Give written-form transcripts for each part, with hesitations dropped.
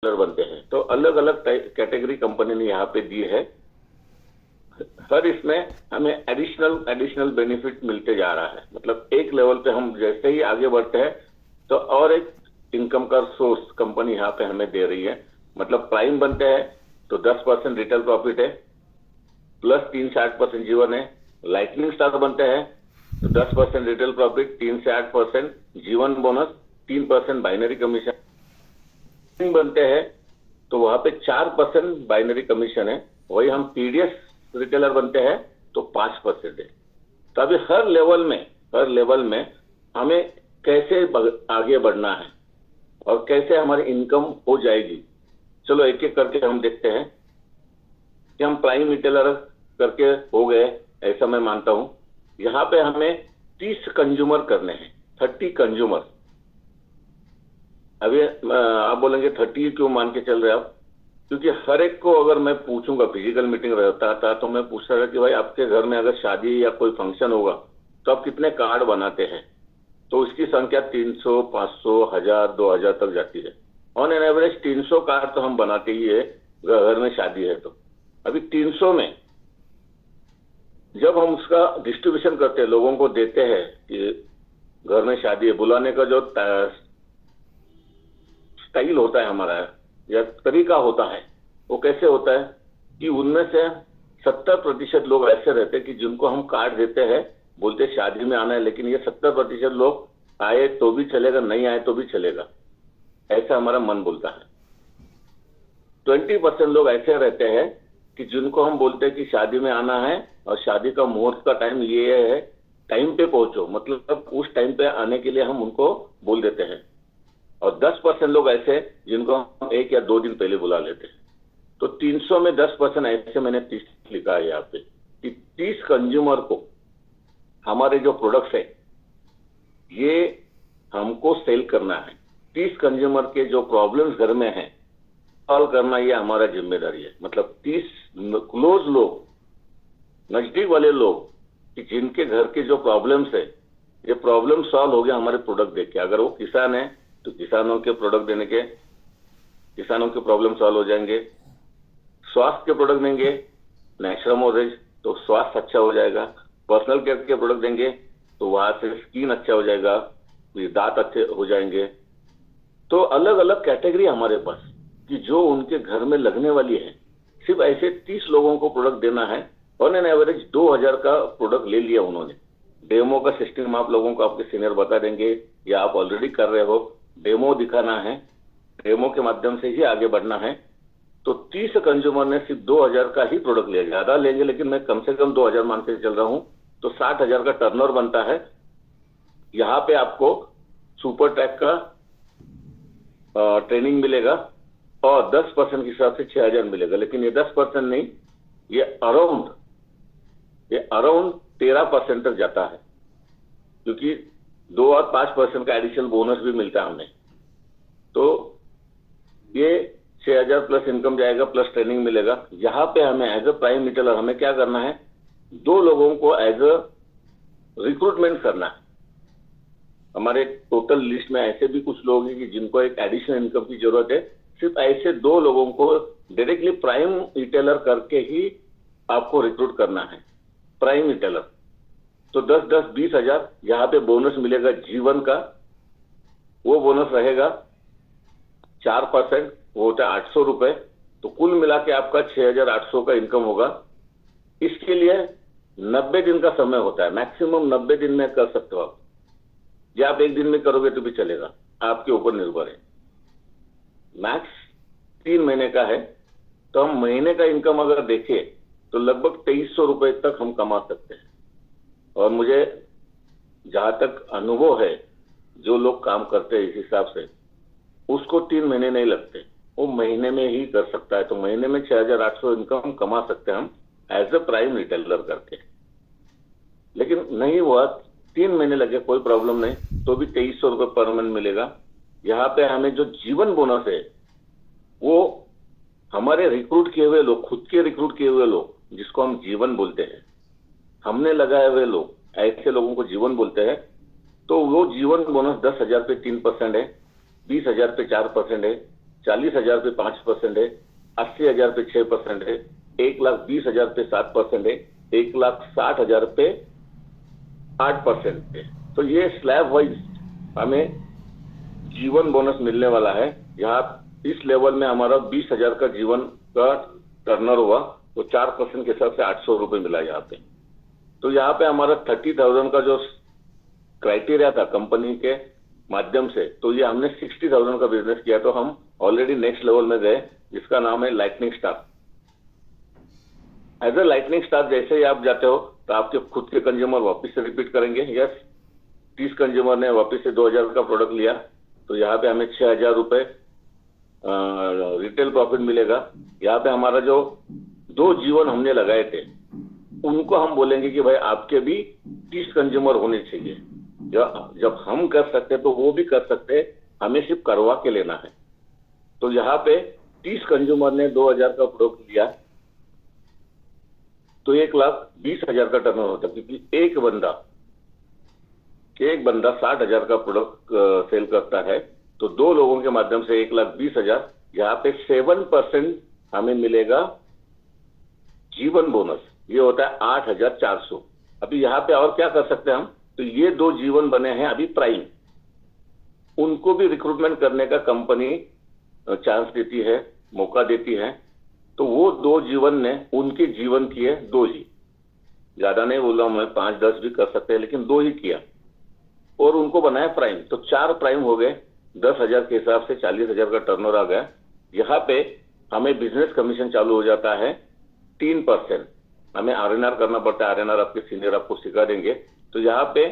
बनते हैं। तो अलग अलग कैटेगरी कंपनी ने यहाँ पे दी है। हर इसमें हमें एडिशनल बेनिफिट मिलते जा रहा है। मतलब एक लेवल पे हम जैसे ही आगे बढ़ते हैं तो और एक इनकम का सोर्स कंपनी यहाँ पे हमें दे रही है। मतलब प्राइम बनते हैं तो 10% रिटेल प्रॉफिट है, प्लस 3 से 8% जीवन है। लाइटनिंग स्टार बनते हैं तो 10% रिटेल प्रॉफिट, 3 से 8% जीवन बोनस, 3% बाइनरी कमीशन बनते हैं तो वहां पे 4% बाइनरी कमीशन है। वही हम पीडीएस रिटेलर बनते हैं तो 5% है। तो अभी हर लेवल में हमें कैसे आगे बढ़ना है और कैसे हमारी इनकम हो जाएगी, चलो एक एक करके हम देखते हैं। कि हम प्राइम रिटेलर करके हो गए ऐसा मैं मानता हूं। यहां पे हमें 30 कंज्यूमर करने हैं, 30 कंज्यूमर। अभी आप बोलेंगे 30 क्यों मान के चल रहे आप? क्योंकि हर एक को अगर मैं पूछूंगा, फिजिकल मीटिंग रहता था तो मैं पूछता था कि भाई आपके घर में अगर शादी या कोई फंक्शन होगा तो आप कितने कार्ड बनाते हैं? तो उसकी संख्या 300, 500, 1000, 2000 तक जाती है। ऑन एन एवरेज 300 कार्ड तो हम बनाते ही है घर में शादी है तो। अभी 300 में जब हम उसका डिस्ट्रीब्यूशन करते हैं, लोगों को देते हैं कि घर में शादी है, बुलाने का जो स्टाइल होता है हमारा या तरीका होता है वो कैसे होता है कि उनमें से 70% लोग ऐसे रहते हैं कि जिनको हम कार्ड देते हैं, बोलते शादी में आना है, लेकिन ये 70% लोग आए तो भी चलेगा, नहीं आए तो भी चलेगा, ऐसा हमारा मन बोलता है। 20% लोग ऐसे रहते हैं कि जिनको हम बोलते हैं कि शादी में आना है और शादी का मुहूर्त का टाइम ये है, टाइम पे पहुंचो, मतलब उस टाइम पे आने के लिए हम उनको बोल देते हैं। और 10% लोग ऐसे जिनको हम 1 या 2 दिन पहले बुला लेते हैं। तो 300 में 10% ऐसे मैंने 30 लिखा है यहाँ पे कि 30 कंज्यूमर को हमारे जो प्रोडक्ट्स है ये हमको सेल करना है। 30 कंज्यूमर के जो प्रॉब्लम्स घर में हैं सॉल्व करना ये हमारा जिम्मेदारी है। मतलब 30 क्लोज लोग, नजदीक वाले लोग कि जिनके घर के जो प्रॉब्लम्स है ये प्रॉब्लम सॉल्व हो गया हमारे प्रोडक्ट देख के। अगर वो किसान है तो किसानों के प्रोडक्ट देने के किसानों के प्रॉब्लम सॉल्व हो जाएंगे। स्वास्थ्य के प्रोडक्ट देंगे, नेचुरल मोरेज, तो स्वास्थ्य अच्छा हो जाएगा। पर्सनल केयर के प्रोडक्ट देंगे तो वहां से स्किन अच्छा हो जाएगा, दांत अच्छे हो जाएंगे। तो अलग अलग कैटेगरी हमारे पास कि जो उनके घर में लगने वाली है। सिर्फ ऐसे 30 लोगों को प्रोडक्ट देना है। ऑन एन एवरेज 2000 का प्रोडक्ट ले लिया उन्होंने। डेमो का सिस्टम आप लोगों को आपके सीनियर बता देंगे या आप ऑलरेडी कर रहे हो। डेमो दिखाना है, डेमो के माध्यम से ही आगे बढ़ना है। तो 30 कंज्यूमर ने सिर्फ 2000 का ही प्रोडक्ट लिया। ज्यादा लेंगे लेकिन मैं कम से कम 2000 मान के चल रहा हूं, तो 60,000 का टर्नओवर बनता है। यहां पे आपको सुपर ट्रैक का ट्रेनिंग मिलेगा और 10% के हिसाब से 6000 मिलेगा। लेकिन ये 10% नहीं, ये अराउंड 13% तक जाता है, क्योंकि 2 और 5% का एडिशनल बोनस भी मिलता है हमें। तो ये 6000 प्लस इनकम जाएगा, प्लस ट्रेनिंग मिलेगा। यहां पे हमें एज अ प्राइम रिटेलर हमें क्या करना है, 2 लोगों को एज अ रिक्रूटमेंट करना है। हमारे टोटल लिस्ट में ऐसे भी कुछ लोग हैं कि जिनको एक एडिशनल इनकम की जरूरत है। सिर्फ ऐसे 2 लोगों को डायरेक्टली प्राइम रिटेलर करके ही आपको रिक्रूट करना है, प्राइम रिटेलर। तो 10-10, 20,000 यहाँ पे बोनस मिलेगा जीवन का। वो बोनस रहेगा 4%, वो होता है 800 रुपए। तो कुल मिला के आपका 6800 का इनकम होगा। इसके लिए 90 दिन का समय होता है, मैक्सिमम 90 दिन में कर सकते हो आप, या आप 1 दिन में करोगे तो भी चलेगा, आपके ऊपर निर्भर है। मैक्स 3 महीने का है। तो हम महीने का इनकम अगर देखें तो लगभग 2300 रुपए तक हम कमा सकते हैं। और मुझे जहां तक अनुभव है, जो लोग काम करते हैं इस हिसाब से, उसको 3 महीने नहीं लगते, वो महीने में ही कर सकता है। तो महीने में 6800 इनकम कमा सकते हैं हम एज अ प्राइम रिटेलर करके। लेकिन नहीं हुआ, 3 महीने लगे, कोई प्रॉब्लम नहीं, तो भी 2300 रुपए पर मंथ मिलेगा। यहाँ पे हमें जो जीवन बोनस है वो हमारे रिक्रूट किए हुए लोग, खुद के रिक्रूट किए हुए लोग, जिसको हम जीवन बोलते हैं, हमने लगाए हुए लोग, ऐसे लोगों को जीवन बोलते हैं। तो वो जीवन बोनस 10,000 पे 3% है, 20,000 पे 4% है, 40,000 पे 5% है, 80,000 पे 6% है, 1,20,000 पे 7% है, 1,60,000 पे 8% है। तो ये स्लैब वाइज हमें जीवन बोनस मिलने वाला है। यहाँ इस लेवल में हमारा 20,000 का जीवन का टर्नर हुआ तो 4% के हिसाब से 800 रुपए मिला यहाँ पे। तो यहाँ पे हमारा 30,000 का जो क्राइटेरिया था कंपनी के माध्यम से, तो ये हमने 60,000 का बिजनेस किया, तो हम ऑलरेडी नेक्स्ट लेवल में गए, जिसका नाम है lightning star. As a lightning star जैसे ही आप जाते हो तो आपके खुद के कंज्यूमर वापस से रिपीट करेंगे। यस, 30 कंज्यूमर ने वापस से 2,000 का प्रोडक्ट लिया, तो यहाँ पे हमें 6,000 रुपए रिटेल प्रॉफिट मिलेगा। यहाँ पे हमारा जो 2 जीवन हमने लगाए थे उनको हम बोलेंगे कि भाई आपके भी 30 कंज्यूमर होने चाहिए। जब हम कर सकते तो वो भी कर सकते, हमें सिर्फ करवा के लेना है। तो यहाँ पे 30 कंज्यूमर ने 2,000 का प्रोडक्ट लिया तो 1,20,000 का टर्नओवर होता है, क्योंकि एक बंदा 60,000 का प्रोडक्ट सेल करता है, तो 2 लोगों के माध्यम से 1,20,000। यहाँ पे 7% हमें मिलेगा जीवन बोनस, ये होता है 8,400। अभी यहाँ पे और क्या कर सकते हैं हम, तो ये 2 जीवन बने हैं अभी प्राइम, उनको भी रिक्रूटमेंट करने का कंपनी चांस देती है, मौका देती है। तो वो 2 जीवन ने उनके जीवन किए 2 ही, ज्यादा नहीं बोल रहा हूं मैं, 5-10 भी कर सकते हैं, लेकिन 2 ही किया और उनको बनाया प्राइम। तो 4 प्राइम हो गए, 10,000 के हिसाब से 40,000 का टर्नओवर आ गया। यहाँ पे हमें बिजनेस कमीशन चालू हो जाता है 3%। हमें आरएनआर करना पड़ता है, आरएनआर आपके सीनियर आपको सिखा देंगे। तो यहाँ पे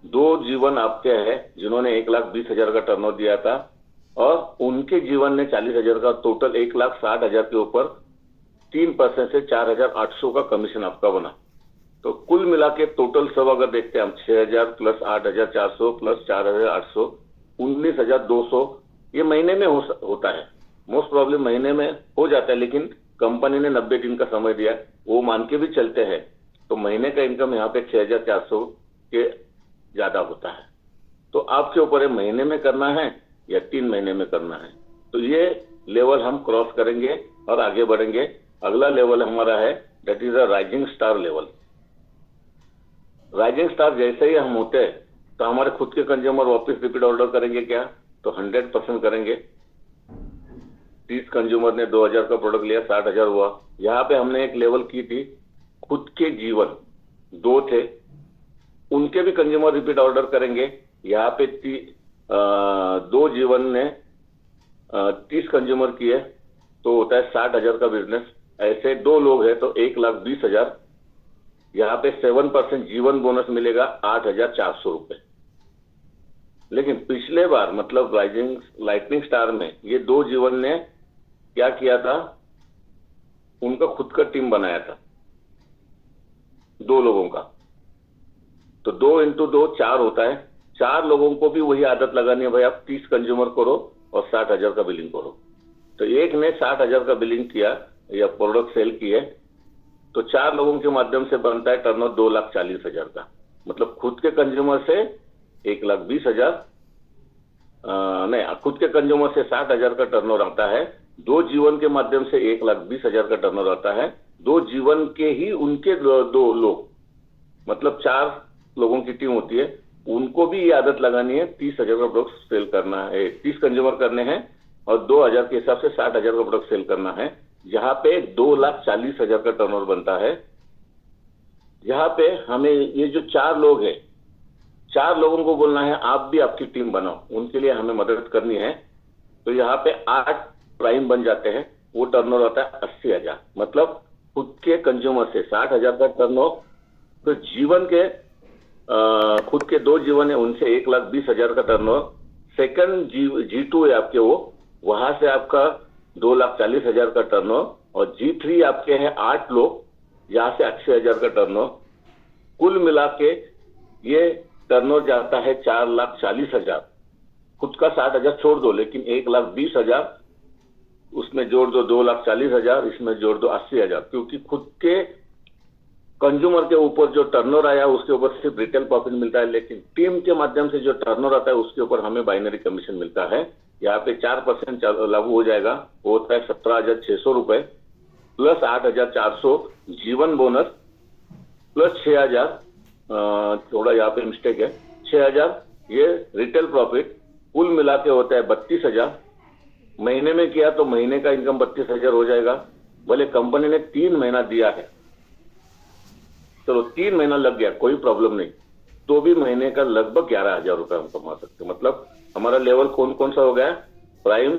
2 जीवन आपके हैं जिन्होंने 1,20,000 का टर्नओवर दिया था और उनके जीवन ने 40,000 का, टोटल 1,60,000 के ऊपर 3% से 4,800 का कमीशन आपका बना। तो कुल मिला के टोटल सब अगर देखते हैं हम, 6,000 प्लस 8,400 प्लस 4,800, 19,200 ये महीने में होता है। मोस्ट प्रॉब्लम महीने में हो जाता है, लेकिन कंपनी ने 90 दिन का समय दिया, वो मान के भी चलते हैं, तो महीने का इनकम यहाँ पे 6,400 के ज्यादा होता है। तो आपके ऊपर है महीने में करना है या 3 महीने में करना है। तो ये लेवल हम क्रॉस करेंगे और आगे बढ़ेंगे। अगला लेवल हमारा है that is a rising star level. Rising star जैसे ही हम होते हैं तो हमारे खुद के कंज्यूमर वापस रिपीट ऑर्डर करेंगे क्या, तो 100% करेंगे। 30 कंज्यूमर ने 2,000 का प्रोडक्ट लिया, 60,000 हुआ। यहाँ पे हमने एक लेवल की थी, खुद के जीवन 2 थे, उनके भी कंज्यूमर रिपीट ऑर्डर करेंगे। यहाँ पे 2 जीवन ने 30 कंज्यूमर किए तो होता है 60,000 का बिजनेस। ऐसे 2 लोग हैं तो 1,20,000। यहाँ पे 7% जीवन बोनस मिलेगा 8,400 रुपए। लेकिन पिछले बार मतलब राइजिंग लाइटनिंग स्टार में ये 2 जीवन ने क्या किया था, उनका खुद का टीम बनाया था 2 लोगों का। तो 2 into 2 4 होता है। 4 लोगों को भी वही आदत लगानी है, भाई आप 30 कंज्यूमर करो और 60,000 का बिलिंग करो। तो एक ने 60,000 का बिलिंग किया या प्रोडक्ट सेल किए, तो 4 लोगों के माध्यम से बनता है टर्नओवर 2,40,000 का। मतलब खुद के कंज्यूमर से 1,20,000 नहीं, खुद के कंज्यूमर से 60,000 का टर्नओवर आता है। 2 जीवन के माध्यम से 1,20,000 का टर्नओवर आता है। 2 जीवन के ही उनके 2 लोग, मतलब 4 लोगों की टीम होती है, उनको भी ये आदत लगानी है 30,000 का प्रोडक्ट सेल करना है, 30 कंज्यूमर करने हैं और 2,000 के हिसाब से 60,000 का प्रोडक्ट सेल करना है। यहाँ पे 2,40,000 का टर्नओवर बनता है। यहाँ पे हमें ये जो 4 लोग हैं, 4 लोगों को बोलना है आप भी आपकी टीम बनाओ, उनके लिए हमें मदद करनी है। तो यहाँ पे 8 प्राइम बन जाते हैं, वो टर्नओवर आता है 80,000। मतलब खुद के कंज्यूमर से 60,000 का टर्नओवर, तो जीवन के खुद के 2 जीवन है उनसे 1,20,000 का टर्नओवर। सेकंड G2 है आपके, वो वहां से आपका 2,40,000 का टर्नओवर और G3 आपके हैं 8 लोग, यहां से 80,000 का टर्नओवर। कुल मिला के ये टर्नओवर जाता है 4,40,000। खुद का 60,000 छोड़ दो, लेकिन 1,20,000 उसमें जोड़ दो, 2,40,000 इसमें जोड़ दो 80,000, क्योंकि खुद के कंज्यूमर के ऊपर जो टर्नओवर आया उसके ऊपर सिर्फ रिटेल प्रॉफिट मिलता है, लेकिन टीम के माध्यम से जो टर्नओवर आता है उसके ऊपर हमें बाइनरी कमीशन मिलता है। यहाँ पे 4% लागू हो जाएगा, वो होता है 17,600 रुपए प्लस 8,400 जीवन बोनस प्लस 6,000, थोड़ा यहाँ पे मिस्टेक है, 6,000 ये रिटेल प्रॉफिट, कुल मिला के होता है 32,000। महीने में किया तो महीने का इनकम 32,000 हो जाएगा। भले कंपनी ने 3 महीना दिया है, चलो 3 महीना लग गया, कोई प्रॉब्लम नहीं, तो भी महीने का लगभग 11,000 रुपए हम कमा सकते हैं। मतलब हमारा लेवल कौन कौन सा हो गया? प्राइम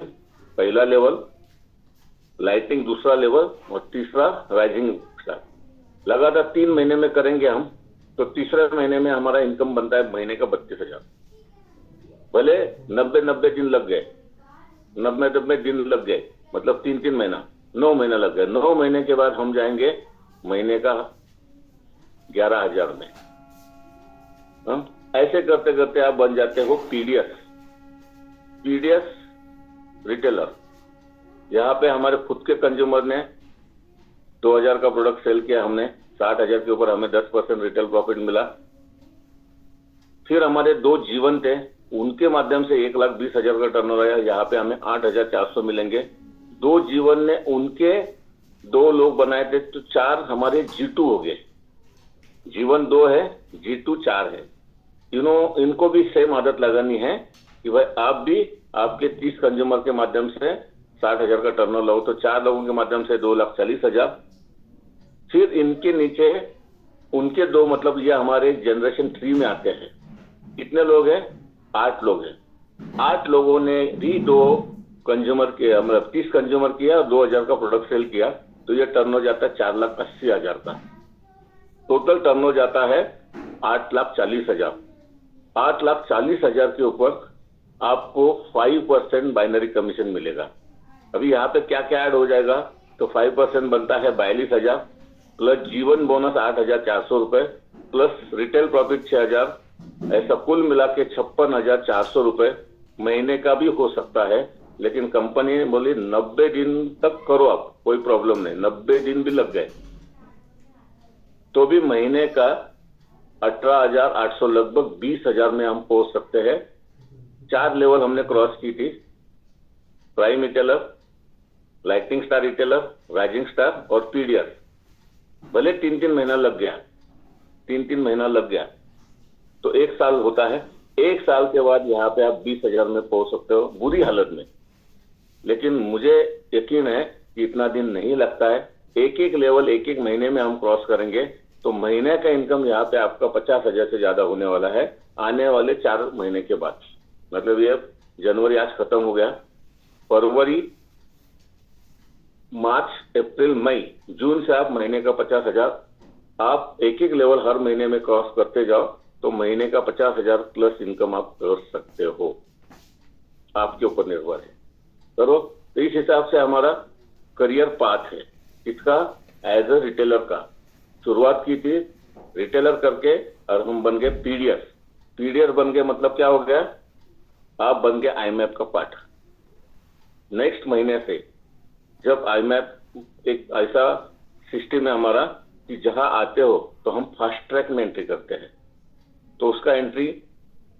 पहला लेवल, लाइटिंग दूसरा लेवल और तीसरा राइजिंग स्टार। लगातार 3 महीने में करेंगे हम तो तीसरे महीने में हमारा इनकम बनता है महीने का 32,000। भले 90 दिन लग गए, 90 दिन लग गए, मतलब 3 महीना, 9 महीना लग गए। 9 महीने के बाद हम जाएंगे महीने का 11,000 में। ऐसे करते करते आप बन जाते हो पीडीएस रिटेलर। यहाँ पे हमारे खुद के कंज्यूमर ने 2,000 का प्रोडक्ट सेल किया, हमने 60,000 के ऊपर हमें 10% रिटेल प्रॉफिट मिला। फिर हमारे 2 जीवन थे, उनके माध्यम से 1,20,000 का टर्नओवर आया, यहाँ पे हमें 8,400 मिलेंगे। 2 जीवन ने उनके 2 लोग बनाए थे, तो 4 हमारे G2 हो गए। जीवन 2 है, G2 4 है। इनको भी सेम आदत लगानी है कि भाई आप भी आपके 30 कंज्यूमर के माध्यम से 60,000 का टर्नओवर लो, तो 4 लोगों के माध्यम से 2,40,000। फिर इनके नीचे उनके 2, मतलब ये हमारे जनरेशन 3 में आते हैं। कितने लोग हैं? 8 लोग हैं। 8 लोगों ने भी 2 कंज्यूमर किया, मतलब 30 कंज्यूमर किया और 2,000 का प्रोडक्ट सेल किया, तो ये टर्नओवर जाता है 4,80,000 का। टोटल टर्नओवर जाता है 8,40,000। 8,40,000 के ऊपर आपको 5% बाइनरी कमीशन मिलेगा। अभी यहाँ पे क्या क्या ऐड हो जाएगा? तो 5% बनता है 42,000 प्लस जीवन बोनस 8,400 रुपए प्लस रिटेल प्रॉफिट 6,000, ऐसा कुल मिला के 56,400 रुपए महीने का भी हो सकता है। लेकिन कंपनी ने बोली 90 दिन तक करो आप, कोई प्रॉब्लम नहीं। 90 दिन भी लग गए तो भी महीने का 18,800, लगभग 20,000 में हम पहुंच सकते हैं। 4 लेवल हमने क्रॉस की थी, prime retailer, lighting star retailer, rising star और पीडीएस। भले 3 महीना लग गया, 3 महीना लग गया तो 1 साल होता है। 1 साल के बाद यहाँ पे आप 20,000 में पहुंच सकते हो, बुरी हालत में। लेकिन मुझे यकीन है कि इतना दिन नहीं लगता है। एक लेवल एक महीने में हम क्रॉस करेंगे तो महीने का इनकम यहाँ पे आपका 50,000 से ज्यादा होने वाला है आने वाले 4 महीने के बाद। मतलब ये जनवरी आज खत्म हो गया, फरवरी, मार्च, अप्रैल, मई, जून से आप महीने का 50,000, आप एक लेवल हर महीने में क्रॉस करते जाओ तो महीने का 50,000 प्लस इनकम आप कर सकते हो। आपके ऊपर निर्भर है, करो। तो इस हिसाब से हमारा करियर पाथ है। इसका एज अ रिटेलर का शुरुआत की थी, रिटेलर करके, और हम बन गए पीडीएस बन गए। मतलब क्या हो गया? आप बन गए आईमैप का पार्ट। नेक्स्ट महीने से जब आईमैप एक ऐसा सिस्टम है हमारा कि जहां आते हो तो हम फास्ट ट्रैक में एंट्री करते हैं, तो उसका एंट्री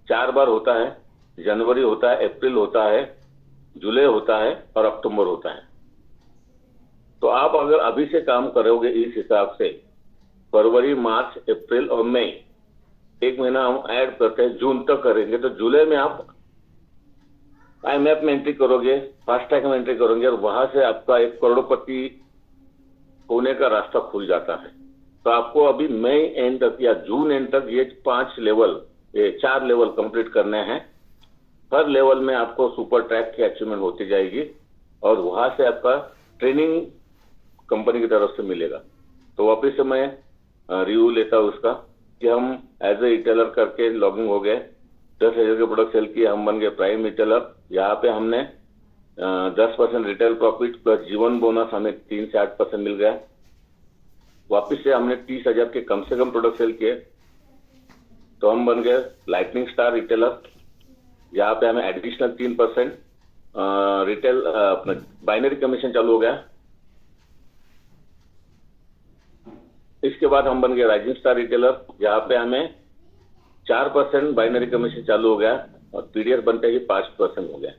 4 बार होता है। जनवरी होता है, अप्रैल होता है, जुलाई होता है और अक्टूबर होता है। तो आप अगर अभी से काम करोगे इस हिसाब से, फरवरी, मार्च, अप्रैल और मई, 1 महीना हम ऐड करते हैं, जून तक करेंगे, तो जुलाई में आप आईमैप में एंट्री करोगे, फास्ट ट्रैक में एंट्री करोगे और वहां से आपका 1 करोड़पति होने का रास्ता खुल जाता है। तो आपको अभी मई एंड तक या जून एंड तक ये 4 लेवल कंप्लीट करने हैं। हर लेवल में आपको सुपर ट्रैक की अचीवमेंट होती जाएगी और वहां से आपका ट्रेनिंग कंपनी की तरफ से मिलेगा। तो वापिस से मैं रिव्यू लेता हूं उसका कि हम एज ए रिटेलर करके लॉगिंग हो गए, 10,000 के प्रोडक्ट सेल किए, हम बन गए प्राइम रिटेलर। यहाँ पे हमने 10% रिटेल प्रॉफिट प्लस जीवन बोनस हमें 3 से 8% मिल गया। वापिस से हमने 30,000 के कम से कम प्रोडक्ट सेल किए तो हम बन गए लाइटनिंग स्टार रिटेलर। यहाँ पे हमें एडिशनल 3% रिटेल अपना बाइनरी कमीशन चालू हो गया। इसके बाद हम बन गए राइजिंग स्टार रिटेलर, यहाँ पे हमें 4% बाइनरी कमीशन चालू हो गया और पीडीएस बनते ही 5% हो गया।